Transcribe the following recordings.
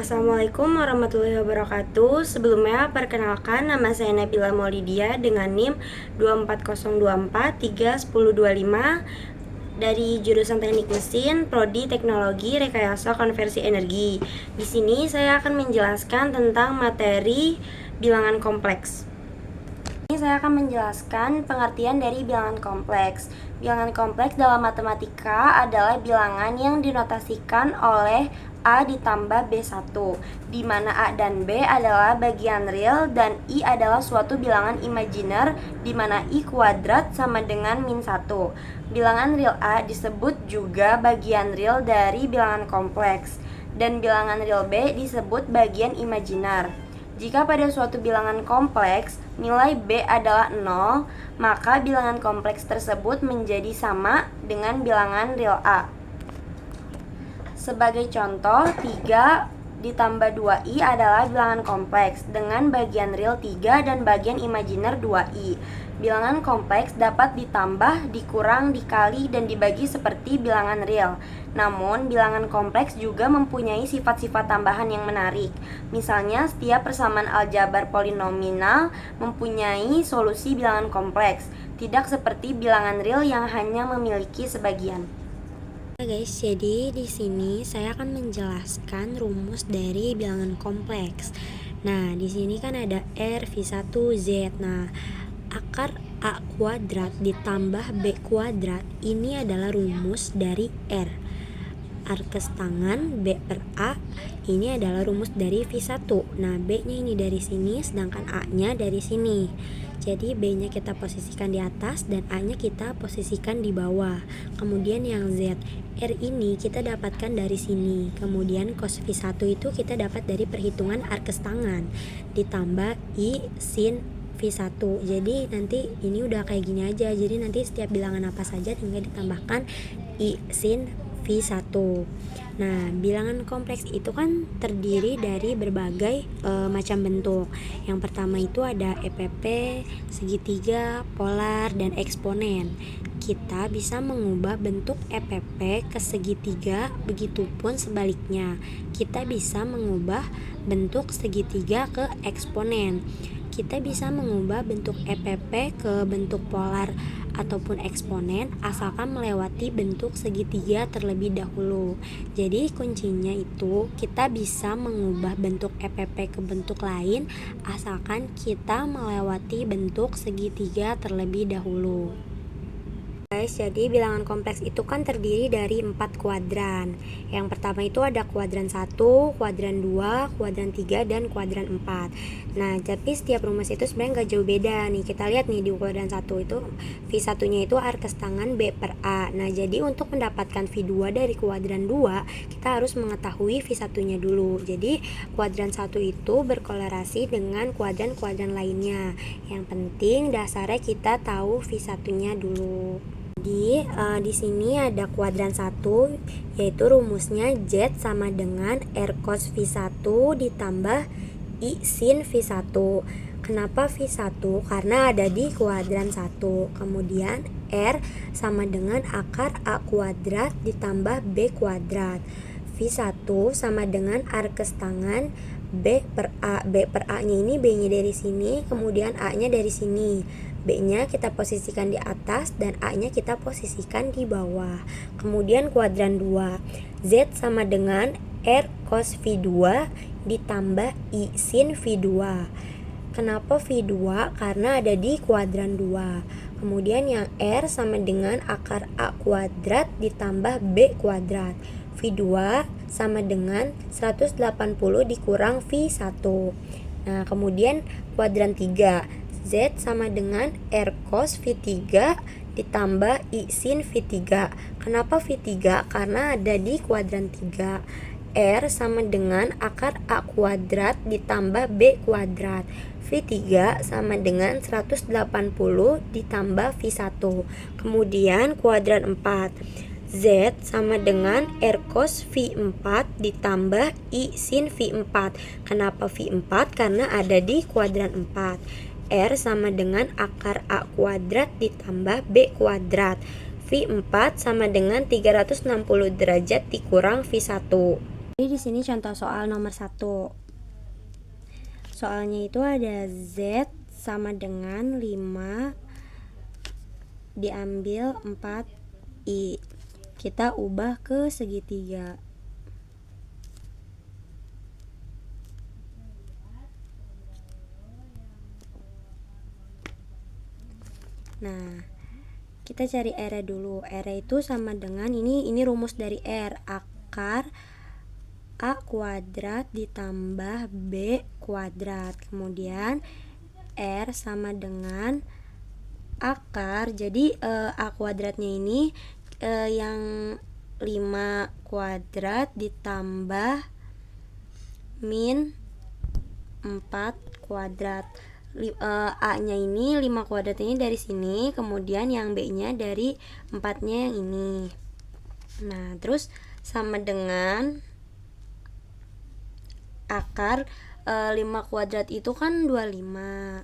Assalamualaikum warahmatullahi wabarakatuh. Sebelumnya, perkenalkan nama saya Nabila Maulidia dengan NIM 24024311025 dari jurusan Teknik Mesin, Prodi Teknologi Rekayasa Konversi Energi. Di sini saya akan menjelaskan tentang materi bilangan kompleks. Ini saya akan menjelaskan pengertian dari bilangan kompleks. Bilangan kompleks dalam matematika adalah bilangan yang dinotasikan oleh A ditambah B1, di mana A dan B adalah bagian real dan I adalah suatu bilangan imajiner, di mana I kuadrat sama dengan min 1. Bilangan real A disebut juga bagian real dari bilangan kompleks, dan bilangan real B disebut bagian imajiner. Jika pada suatu bilangan kompleks nilai B adalah 0, maka bilangan kompleks tersebut menjadi sama dengan bilangan real A. Sebagai contoh, 3 ditambah 2i adalah bilangan kompleks dengan bagian real 3 dan bagian imajiner 2i. Bilangan kompleks dapat ditambah, dikurang, dikali, dan dibagi seperti bilangan real. Namun, bilangan kompleks juga mempunyai sifat-sifat tambahan yang menarik. Misalnya, setiap persamaan aljabar polinominal mempunyai solusi bilangan kompleks, tidak seperti bilangan real yang hanya memiliki sebagian. Guys, jadi di sini saya akan menjelaskan rumus dari bilangan kompleks. Nah, di sini kan ada R V1 Z. Nah, akar A kuadrat ditambah B kuadrat ini adalah rumus dari R. Arkes tangan B per A ini adalah rumus dari V1. Nah, B-nya ini dari sini, sedangkan A-nya dari sini. Jadi B-nya kita posisikan di atas dan A-nya kita posisikan di bawah. Kemudian yang Z, R ini kita dapatkan dari sini. Kemudian cos V1 itu kita dapat dari perhitungan arkes tangan ditambah I sin V1. Jadi nanti ini udah kayak gini aja. Jadi nanti setiap bilangan apa saja tinggal ditambahkan I sin V1. Nah, bilangan kompleks itu kan terdiri dari berbagai macam bentuk. Yang pertama itu ada EPP, segitiga, polar, dan eksponen. Kita bisa mengubah bentuk EPP ke segitiga, begitupun sebaliknya. Kita bisa mengubah bentuk segitiga ke eksponen. Kita bisa mengubah bentuk EPP ke bentuk polar ataupun eksponen asalkan melewati bentuk segitiga terlebih dahulu. Jadi kuncinya itu kita bisa mengubah bentuk EPP ke bentuk lain asalkan kita melewati bentuk segitiga terlebih dahulu. Guys, jadi bilangan kompleks itu kan terdiri dari 4 kuadran. Yang pertama itu ada kuadran 1, kuadran 2, kuadran 3, dan kuadran 4. Nah, tapi setiap rumus itu sebenarnya gak jauh beda nih. Kita lihat nih di kuadran 1 itu V1-nya itu arkes tangan B per A. Nah, jadi untuk mendapatkan V2 dari kuadran 2, kita harus mengetahui V1-nya dulu. Jadi kuadran 1 itu berkolerasi dengan kuadran-kuadran lainnya. Yang penting dasarnya kita tahu V1-nya dulu. Jadi di sini ada kuadran 1, yaitu rumusnya Z sama dengan R cos V1 ditambah I sin V1. Kenapa V1? Karena ada di kuadran 1. Kemudian R sama dengan akar A kuadrat ditambah B kuadrat. V1 sama dengan arkes tangan B per A. B per A-nya ini B-nya dari sini, kemudian A-nya dari sini. B-nya kita posisikan di atas dan A-nya kita posisikan di bawah. Kemudian kuadran 2, Z sama dengan R cos V2 ditambah I sin V2. Kenapa V2? Karena ada di kuadran 2. Kemudian yang R sama dengan akar A kuadrat ditambah B kuadrat. V2 sama dengan 180 dikurang V1. Nah, kemudian kuadran 3, Z sama dengan R cos V3 ditambah I sin V3. Kenapa V3? Karena ada di kuadran 3. R sama dengan akar A kuadrat ditambah B kuadrat. V3 sama dengan 180 ditambah V1. Kemudian kuadran 4. Z sama dengan R cos V4 ditambah I sin V4. Kenapa V4? Karena ada di kuadran 4. R sama dengan akar A kuadrat ditambah B kuadrat. V4 sama dengan 360 derajat dikurang V1. Jadi di sini contoh soal nomor 1. Soalnya itu ada Z sama dengan 5 diambil 4I. Kita ubah ke segitiga. Nah, kita cari R dulu. R itu sama dengan ini rumus dari R, akar A kuadrat ditambah B kuadrat. Kemudian R sama dengan akar, jadi A kuadratnya ini yang 5 kuadrat ditambah min 4 kuadrat. A nya ini 5 kuadrat ini dari sini, kemudian yang B nya dari 4 nya yang ini. Nah, terus sama dengan akar 5 kuadrat itu kan 25,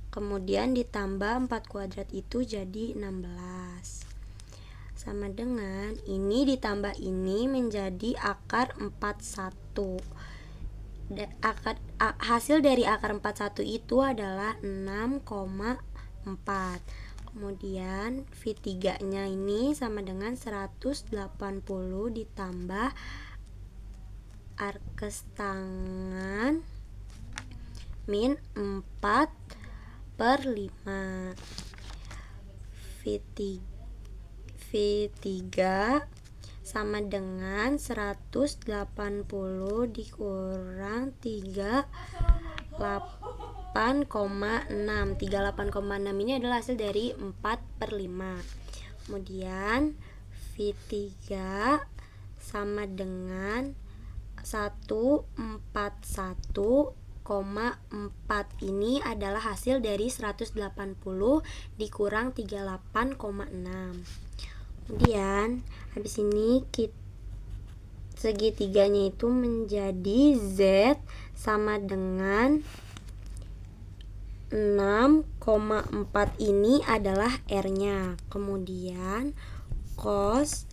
kemudian ditambah 4 kuadrat itu jadi 16, sama dengan ini ditambah ini menjadi akar 41. Hasil dari akar 41 itu adalah 6,4. Kemudian V3 nya ini sama dengan 180 ditambah arkes tangan min 4/5. V3 sama dengan 180 dikurang 38,6. 38,6 ini adalah hasil dari 4/5. Kemudian V3 sama dengan 141,4 ini adalah hasil dari 180 dikurang 38,6. Kemudian habis ini segitiganya itu menjadi Z sama dengan 6,4 ini adalah R-nya. Kemudian cos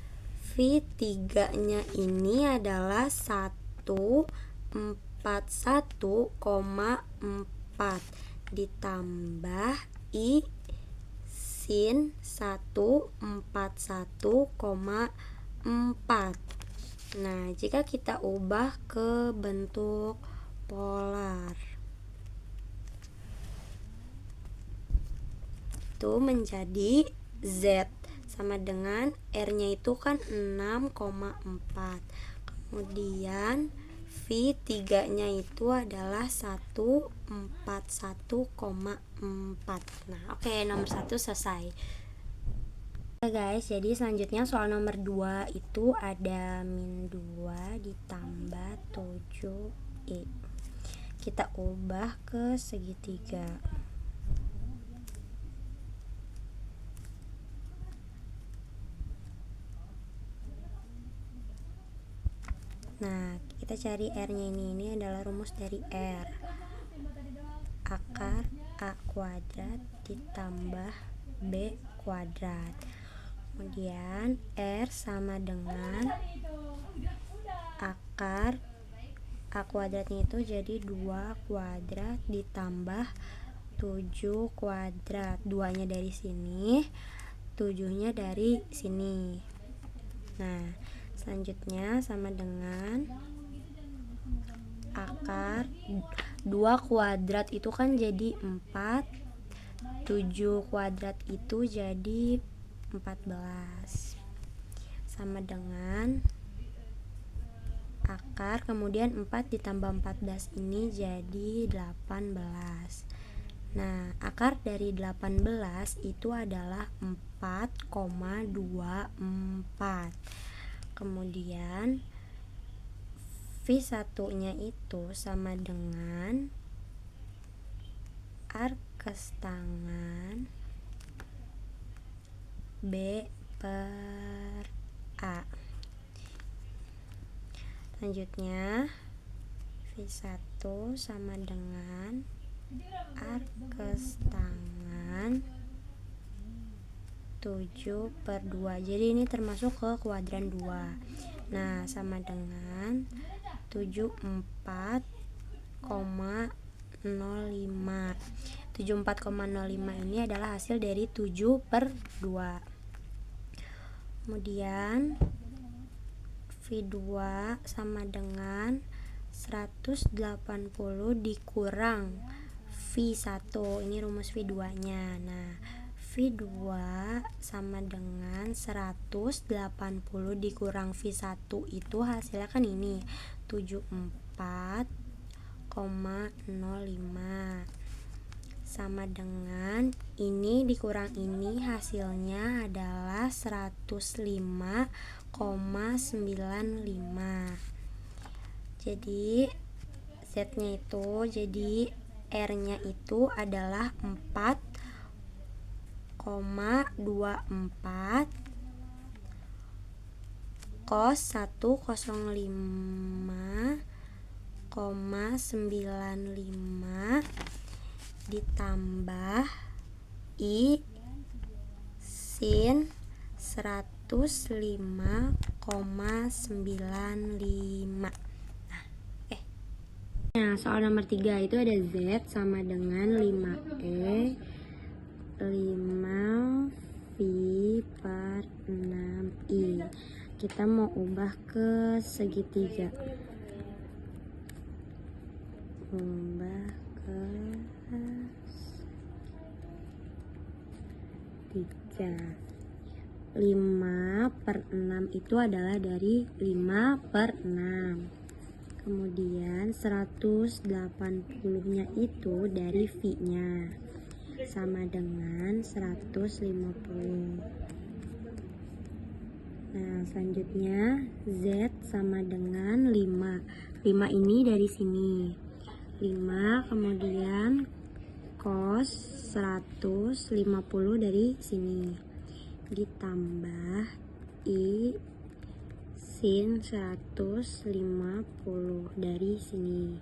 V3 nya ini adalah 141,4 ditambah I sin 141,4. Nah, jika kita ubah ke bentuk polar, itu menjadi Z sama dengan R-nya itu kan 6,4. Kemudian V3 nya itu adalah 141,4. Nah, oke, nomor 1 selesai. Oke guys, jadi selanjutnya soal nomor 2 itu ada min 2 ditambah 7I. Kita ubah ke segitiga. Nah, kita cari R-nya ini adalah rumus dari R, akar A kuadrat ditambah B kuadrat. Kemudian R sama dengan akar A kuadratnya itu jadi 2 kuadrat ditambah 7 kuadrat. 2 nya dari sini, 7 nya dari sini. Nah, selanjutnya sama dengan akar 2 kuadrat itu kan jadi 4, 7 kuadrat itu jadi 14, sama dengan akar kemudian 4 ditambah 14 ini jadi 18. Nah, akar dari 18 itu adalah 4,24. Kemudian V1 nya itu sama dengan arkes tangan B/A. Selanjutnya V1 sama dengan arkes tangan 7/2. Jadi ini termasuk ke kuadran 2. Nah, sama dengan 74,05. 74,05 ini adalah hasil dari 7/2. Kemudian V2 sama dengan 180 dikurang V1. Ini rumus V2 nya. Nah, V2 sama dengan 180 dikurang V1 itu hasilnya kan ini 74,05 sama dengan ini dikurang ini hasilnya adalah 105,95. Jadi Z nya itu jadi R nya itu adalah 4,24 cos 105,95 ditambah I sin 105,95. Nah, soal nomor 3 itu ada Z sama dengan 5E 5V/6I. Kita mau ubah ke segitiga. Ubah ke 3. 5/6 itu adalah dari 5/6. Kemudian 180 nya itu dari V nya sama dengan 150. Nah, selanjutnya Z sama dengan 5. 5 ini dari sini 5, kemudian cos 150 dari sini ditambah I sin 150 dari sini.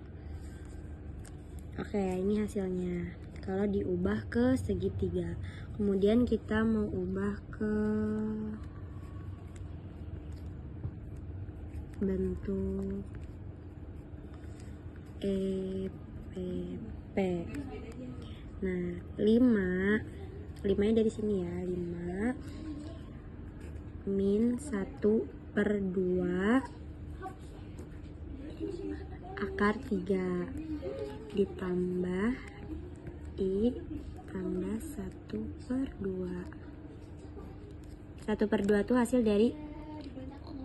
Oke, ini hasilnya kalau diubah ke segitiga. Kemudian kita mau ubah ke bentuk EPP. Nah, 5 nya dari sini ya, 5 min 1/2 akar 3 ditambah I tambah 1/2. 1/2 itu hasil dari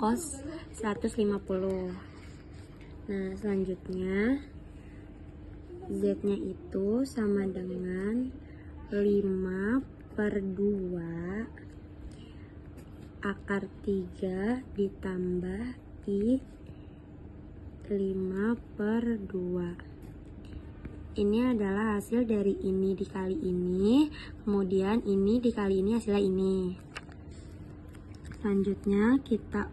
cos 150. Nah, selanjutnya Z nya itu sama dengan 5/2 akar 3 ditambah I 5/2. Ini adalah hasil dari ini dikali ini, kemudian ini dikali ini hasilnya ini. Selanjutnya kita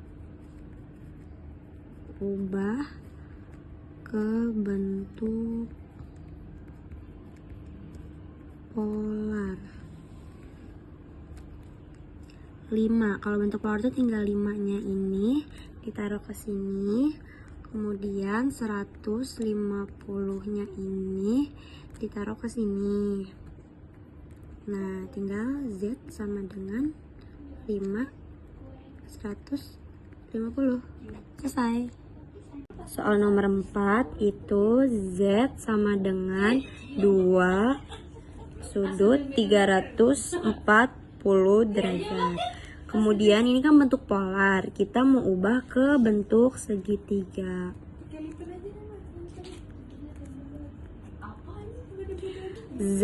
ubah ke bentuk polar. 5. Kalau bentuk polar itu tinggal 5 nya ini ditaruh ke sini, kemudian 150 nya ini ditaruh ke sini. Nah, tinggal Z sama dengan 5 150. Selesai. Soal nomor 4 itu Z sama dengan 2 sudut 340 derajat. Kemudian ini kan bentuk polar, kita mau ubah ke bentuk segitiga. Z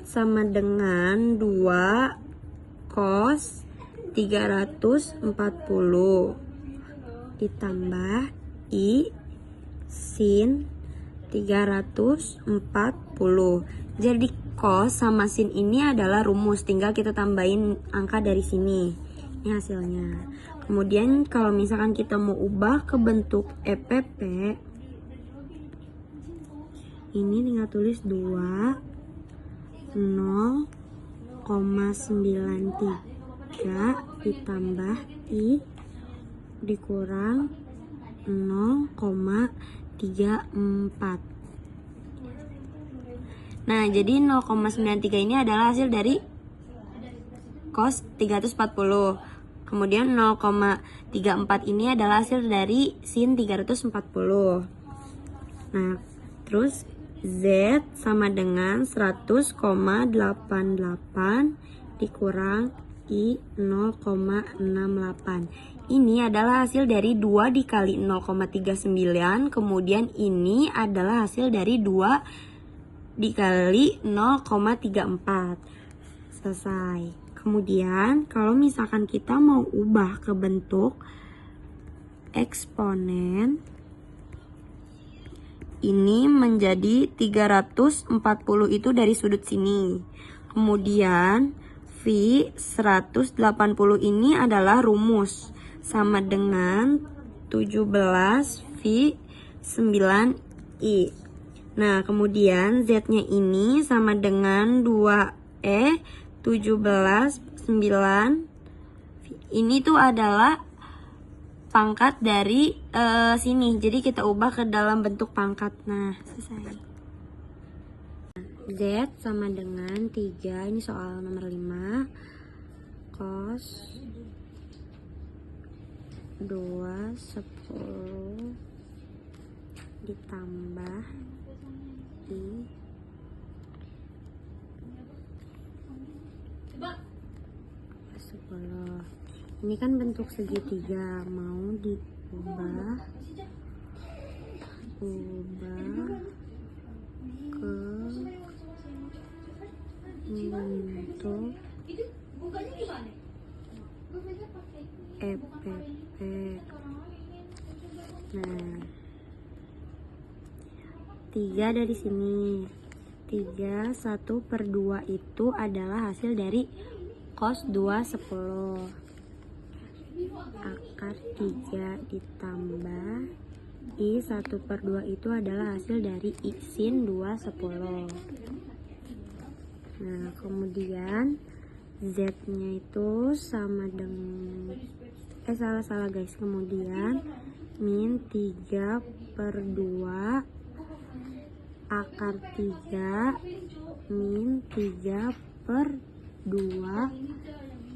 sama dengan 2 cos 340 ditambah I sin 340. Jadi cos sama sin ini adalah rumus, tinggal kita tambahin angka dari sini. Ini hasilnya. Kemudian kalau misalkan kita mau ubah ke bentuk EPP, ini tinggal tulis 2 0,93 ditambah I dikurang 0,34. Nah, jadi 0,93 ini adalah hasil dari cos 340. Kemudian 0,34 ini adalah hasil dari sin 340. Nah, terus Z sama dengan 100,88 dikurang I 0,68. Ini adalah hasil dari 2 dikali 0,39. Kemudian ini adalah hasil dari 2 dikali 0,34. Selesai. Kemudian kalau misalkan kita mau ubah ke bentuk eksponen, ini menjadi 340 itu dari sudut sini. Kemudian V 180 ini adalah rumus, sama dengan 17 V 9I. Nah, kemudian Z-nya ini sama dengan 2E 17 9. Ini tuh adalah pangkat dari sini. Jadi kita ubah ke dalam bentuk pangkat. Nah, selesai. Z sama dengan 3. Ini soal nomor 5. Cos 2 10 ditambah I 10. Ini kan bentuk segitiga, mau diubah ke bentuk EPP. Nah, 3 dari sini. 3 1/2 itu adalah hasil dari cos 2 10. Akar 3 ditambah I 1/2 itu adalah hasil dari I sin 2 10. Nah, kemudian Z-nya itu sama dengan salah guys. Kemudian min 3/2 akar 3 min 3/2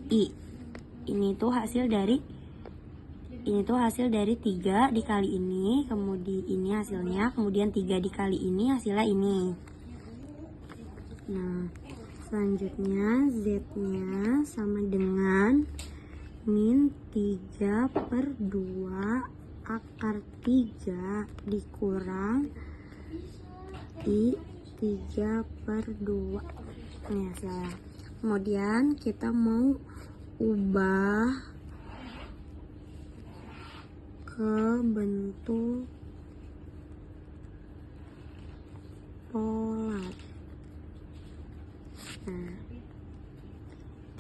I. Ini tuh hasil dari 3 dikali ini, kemudian ini hasilnya, kemudian 3 dikali ini hasilnya ini. Nah, selanjutnya Z-nya sama dengan min 3/2 akar 3 dikurang I 3/2. Ini hasilnya. Kemudian kita mau ubah ke bentuk pola. Nah,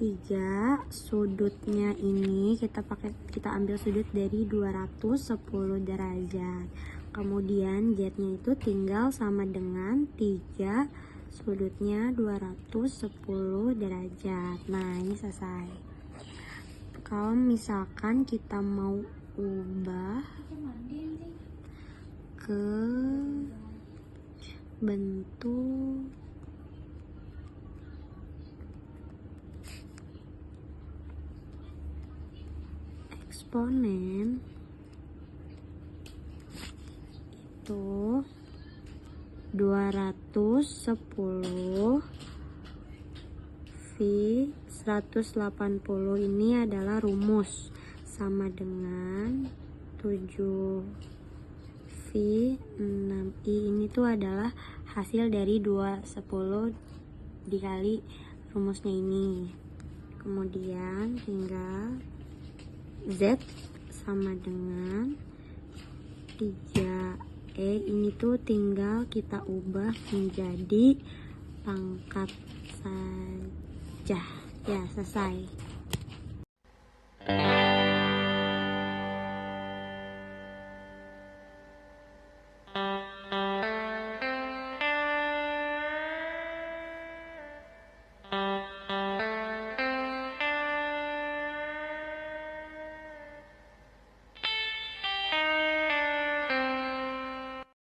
3 sudutnya ini kita ambil sudut dari 210 derajat. Kemudian Z-nya itu tinggal sama dengan 3 sudutnya 210 derajat. Nah, ini selesai. Kalau misalkan kita mau ubah ke bentuk eksponen, itu 210 V 180 ini adalah rumus, sama dengan 7 V 6I. Ini tuh adalah hasil dari 210 dikali rumusnya ini. Kemudian tinggal Z sama dengan 3E. Ini tuh tinggal kita ubah menjadi pangkat saja. Ya, selesai.